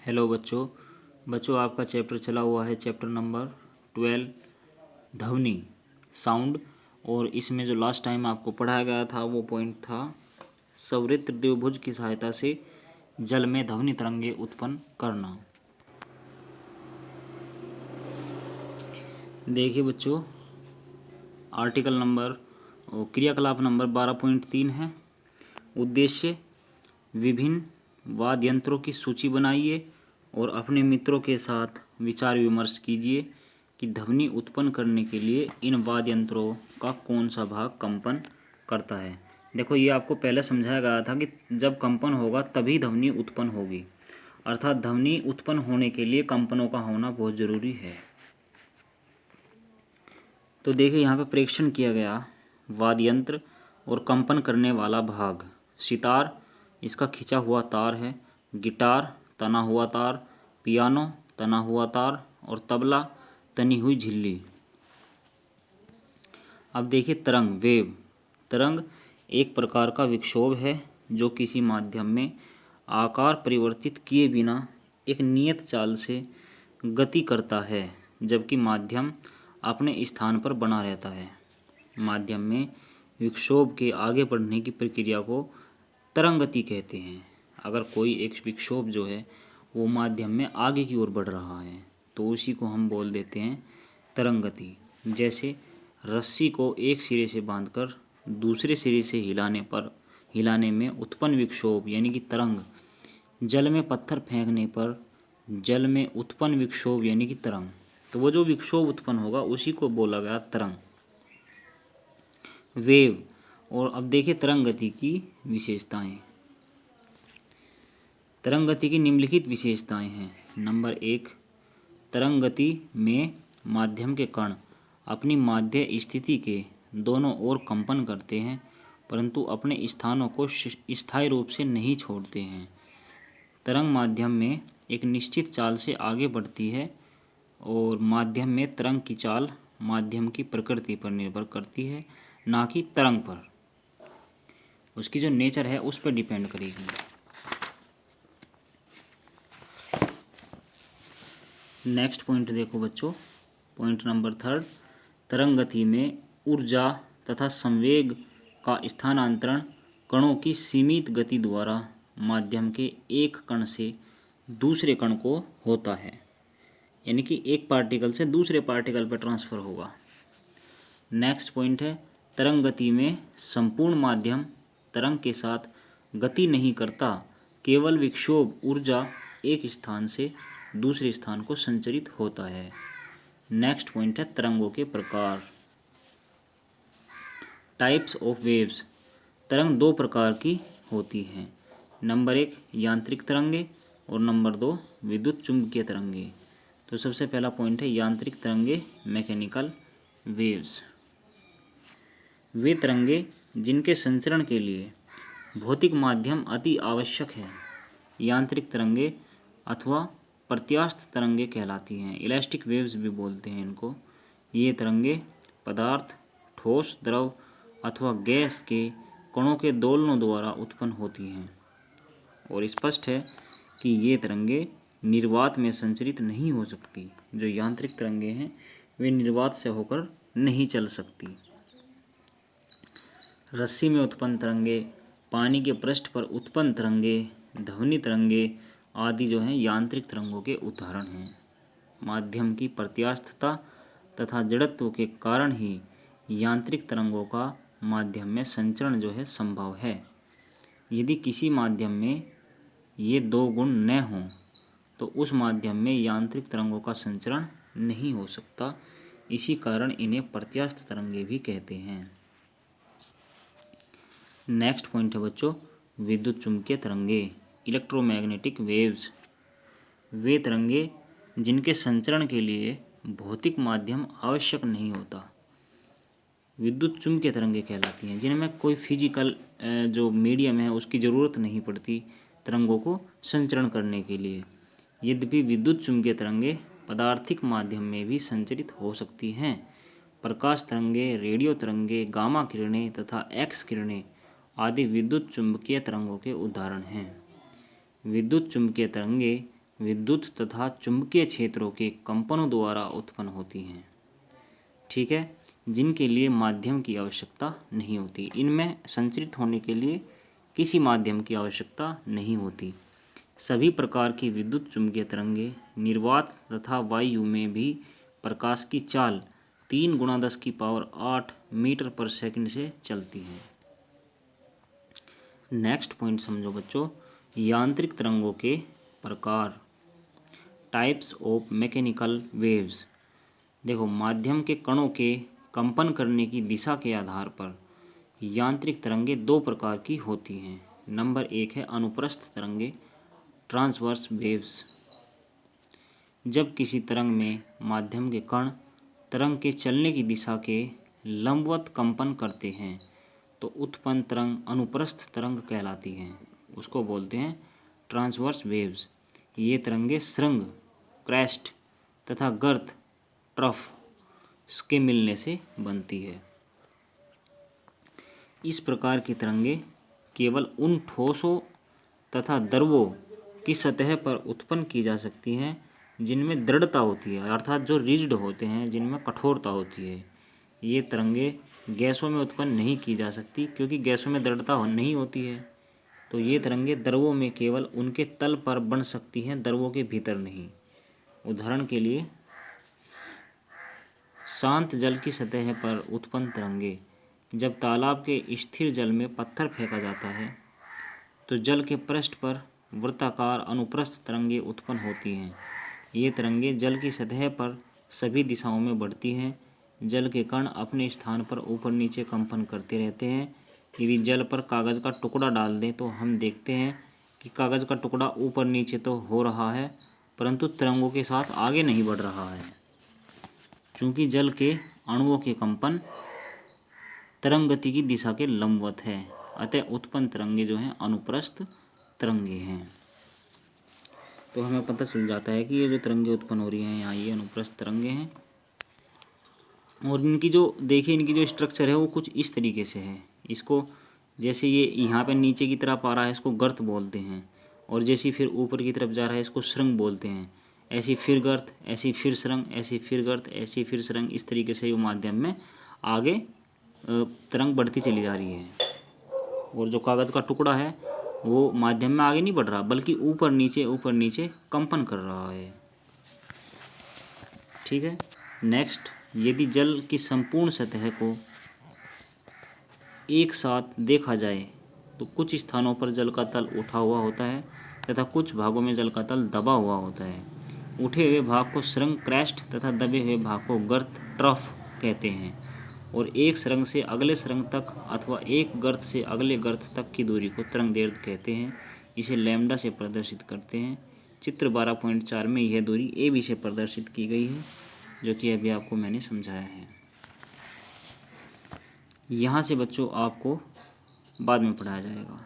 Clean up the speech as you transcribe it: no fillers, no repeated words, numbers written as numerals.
Hello बच्चों आपका chapter चला हुआ है चैप्टर नंबर 12 ध्वनि साउंड। और इसमें जो लास्ट टाइम आपको पढ़ाया गया था वो पॉइंट था सवृत्त द्विभुज की सहायता से जल में ध्वनि तरंगे उत्पन्न करना। देखिए बच्चों, आर्टिकल नंबर क्रियाकलाप नंबर 12.3 है। उद्देश्य विभिन्न वाद्य यंत्रों की सूची बनाइए और अपने मित्रों के साथ विचार विमर्श कीजिए कि ध्वनि उत्पन्न करने के लिए इन वाद्य यंत्रों का कौन सा भाग कंपन करता है। देखो, ये आपको पहले समझाया गया था कि जब कंपन होगा तभी ध्वनि उत्पन्न होगी, अर्थात ध्वनि उत्पन्न होने के लिए कंपनों का होना बहुत ज़रूरी है। तो देखिए, यहाँ पे परीक्षण किया गया वाद्य यंत्र और कंपन करने वाला भाग। सितार, इसका खिंचा हुआ तार है। गिटार, तना हुआ तार। पियानो, तना हुआ तार। और तबला, तनी हुई झिल्ली। अब देखिए तरंग, वेव। तरंग एक प्रकार का विक्षोभ है जो किसी माध्यम में आकार परिवर्तित किए बिना एक नियत चाल से गति करता है, जबकि माध्यम अपने स्थान पर बना रहता है। माध्यम में विक्षोभ के आगे बढ़ने की प्रक्रिया को तरंगति कहते हैं। अगर कोई एक विक्षोभ जो है वो माध्यम में आगे की ओर बढ़ रहा है तो उसी को हम बोल देते हैं तरंगति। जैसे रस्सी को एक सिरे से बांधकर दूसरे सिरे से हिलाने में उत्पन्न विक्षोभ यानी कि तरंग, जल में पत्थर फेंकने पर जल में उत्पन्न विक्षोभ यानी कि तरंग। तो वो जो विक्षोभ उत्पन्न होगा उसी को बोला गया तरंग, वेव। और अब देखिए तरंग गति की विशेषताएं। तरंग गति की निम्नलिखित विशेषताएं हैं। नंबर 1, तरंग गति में माध्यम के कण अपनी माध्य स्थिति के दोनों ओर कंपन करते हैं, परंतु अपने स्थानों को स्थायी रूप से नहीं छोड़ते हैं। तरंग माध्यम में एक निश्चित चाल से आगे बढ़ती है और माध्यम में तरंग की चाल माध्यम की प्रकृति पर निर्भर करती है, ना कि तरंग पर। उसकी जो नेचर है उस पर डिपेंड करेगी। नेक्स्ट पॉइंट देखो बच्चों, पॉइंट नंबर 3, तरंग गति में ऊर्जा तथा संवेग का स्थानांतरण कणों की सीमित गति द्वारा माध्यम के एक कण से दूसरे कण को होता है, यानी कि एक पार्टिकल से दूसरे पार्टिकल पर ट्रांसफ़र होगा। नेक्स्ट पॉइंट है, तरंग गति में संपूर्ण माध्यम तरंग के साथ गति नहीं करता, केवल विक्षोभ ऊर्जा एक स्थान से दूसरे स्थान को संचरित होता है। नेक्स्ट पॉइंट है तरंगों के प्रकार। Types of waves. तरंग दो प्रकार की होती हैं। नंबर 1 यांत्रिक तरंगे और नंबर 2 विद्युत चुंबकीय तरंगे। तो सबसे पहला पॉइंट है यांत्रिक तरंगे, मैकेनिकल वेव्स। वे तरंगे जिनके संचरण के लिए भौतिक माध्यम अति आवश्यक है, यांत्रिक तरंगे अथवा प्रत्यास्थ तरंगे कहलाती हैं। इलास्टिक वेव्स भी बोलते हैं इनको। ये तरंगे पदार्थ, ठोस, द्रव अथवा गैस के कणों के दोलनों द्वारा उत्पन्न होती हैं और स्पष्ट है कि ये तरंगे निर्वात में संचरित नहीं हो सकती। जो यांत्रिक तरंगे हैं वे निर्वात से होकर नहीं चल सकती। रस्सी में उत्पन्न तरंगे, पानी के पृष्ठ पर उत्पन्न तरंगे, ध्वनि तरंगे आदि जो हैं यांत्रिक तरंगों के उदाहरण हैं। माध्यम की प्रत्यास्थता तथा जड़त्व के कारण ही यांत्रिक तरंगों का माध्यम में संचरण जो है संभव है। यदि किसी माध्यम में ये दो गुण न हों तो उस माध्यम में यांत्रिक तरंगों का संचरण नहीं हो सकता। इसी कारण इन्हें प्रत्यास्थ तरंगे भी कहते हैं। नेक्स्ट पॉइंट है बच्चों विद्युत चुम्बकीय तरंगे, इलेक्ट्रोमैग्नेटिक वेव्स। वे तरंगे जिनके संचरण के लिए भौतिक माध्यम आवश्यक नहीं होता, विद्युत चुम्बकीय तरंगे कहलाती हैं, जिनमें कोई फिजिकल जो मीडियम है उसकी ज़रूरत नहीं पड़ती तरंगों को संचरण करने के लिए। यद्यपि विद्युत चुम्बकीय तरंगे पदार्थिक माध्यम में भी संचरित हो सकती हैं। प्रकाश तरंगे, रेडियो तरंगे, गामा किरणें तथा एक्स किरणें आदि विद्युत चुम्बकीय तरंगों के उदाहरण हैं। विद्युत चुम्बकीय तरंगे विद्युत तथा चुंबकीय क्षेत्रों के कंपनों द्वारा उत्पन्न होती हैं, ठीक है, जिनके लिए माध्यम की आवश्यकता नहीं होती। इनमें संचरित होने के लिए किसी माध्यम की आवश्यकता नहीं होती। सभी प्रकार की विद्युत चुंबकीय तरंगे निर्वात तथा वायु में भी प्रकाश की चाल 3 गुणा 10⁸ मीटर पर सेकंड से चलती हैं। नेक्स्ट पॉइंट समझो बच्चों, यांत्रिक तरंगों के प्रकार, टाइप्स ऑफ मैकेनिकल वेव्स। देखो, माध्यम के कणों के कंपन करने की दिशा के आधार पर यांत्रिक तरंगे दो प्रकार की होती हैं। नंबर 1 है अनुप्रस्थ तरंगे, ट्रांसवर्स वेव्स। जब किसी तरंग में माध्यम के कण तरंग के चलने की दिशा के लंबवत कंपन करते हैं तो उत्पन्न तरंग अनुप्रस्थ तरंग कहलाती हैं। उसको बोलते हैं ट्रांसवर्स वेव्स। ये तरंगे सुरंग, क्रेस्ट तथा गर्त, ट्रफ के मिलने से बनती है। इस प्रकार की तरंगे केवल उन ठोसों तथा द्रवों की सतह पर उत्पन्न की जा सकती हैं जिनमें दृढ़ता होती है, अर्थात जो रिजिड होते हैं, जिनमें कठोरता होती है। ये तरंगे गैसों में उत्पन्न नहीं की जा सकती क्योंकि गैसों में दृढ़ता नहीं होती है। तो ये तरंगे द्रवों में केवल उनके तल पर बन सकती हैं, द्रवों के भीतर नहीं। उदाहरण के लिए, शांत जल की सतह पर उत्पन्न तरंगे, जब तालाब के स्थिर जल में पत्थर फेंका जाता है तो जल के पृष्ठ पर वृत्ताकार अनुप्रस्थ तरंगे उत्पन्न होती हैं। ये तरंगे जल की सतह पर सभी दिशाओं में बढ़ती हैं। जल के कण अपने स्थान पर ऊपर नीचे कंपन करते रहते हैं। यदि जल पर कागज़ का टुकड़ा डाल दें तो हम देखते हैं कि कागज़ का टुकड़ा ऊपर नीचे तो हो रहा है परंतु तरंगों के साथ आगे नहीं बढ़ रहा है, चूँकि जल के अणुओं के कंपन तरंग गति की दिशा के लंबवत है। अतः उत्पन्न तरंगे जो हैं अनुप्रस्थ तरंगे हैं। तो हमें पता चल जाता है कि ये जो तरंगे उत्पन्न हो रही हैं यहाँ, ये अनुप्रस्थ तरंगे हैं। और इनकी जो देखिए, इनकी जो स्ट्रक्चर है वो कुछ इस तरीके से है। इसको जैसे ये यहाँ पे नीचे की तरफ आ रहा है, इसको गर्त बोलते हैं, और जैसे फिर ऊपर की तरफ जा रहा है इसको सुरंग बोलते हैं। ऐसी फिर गर्त, ऐसी फिर सुरंग, ऐसी फिर गर्त, ऐसी फिर सुरंग, इस तरीके से वो माध्यम में आगे तरंग बढ़ती चली जा रही है। और जो कागज़ का टुकड़ा है वो माध्यम में आगे नहीं बढ़ रहा बल्कि ऊपर नीचे कंपन कर रहा है, ठीक है। नेक्स्ट, यदि जल की संपूर्ण सतह को एक साथ देखा जाए तो कुछ स्थानों पर जल का तल उठा हुआ होता है तथा कुछ भागों में जल का तल दबा हुआ होता है। उठे हुए भाग को सुरंग, क्रेस्ट तथा दबे हुए भाग को गर्त, ट्रफ कहते हैं। और एक सुरंग से अगले सुरंग तक अथवा एक गर्त से अगले गर्त तक की दूरी को तरंग दैर्ध्य कहते हैं। इसे लैम्डा से प्रदर्शित करते हैं। चित्र 12.4 में यह दूरी ए बी से प्रदर्शित की गई है, जो कि अभी आपको मैंने समझाया है। यहाँ से बच्चों आपको बाद में पढ़ाया जाएगा।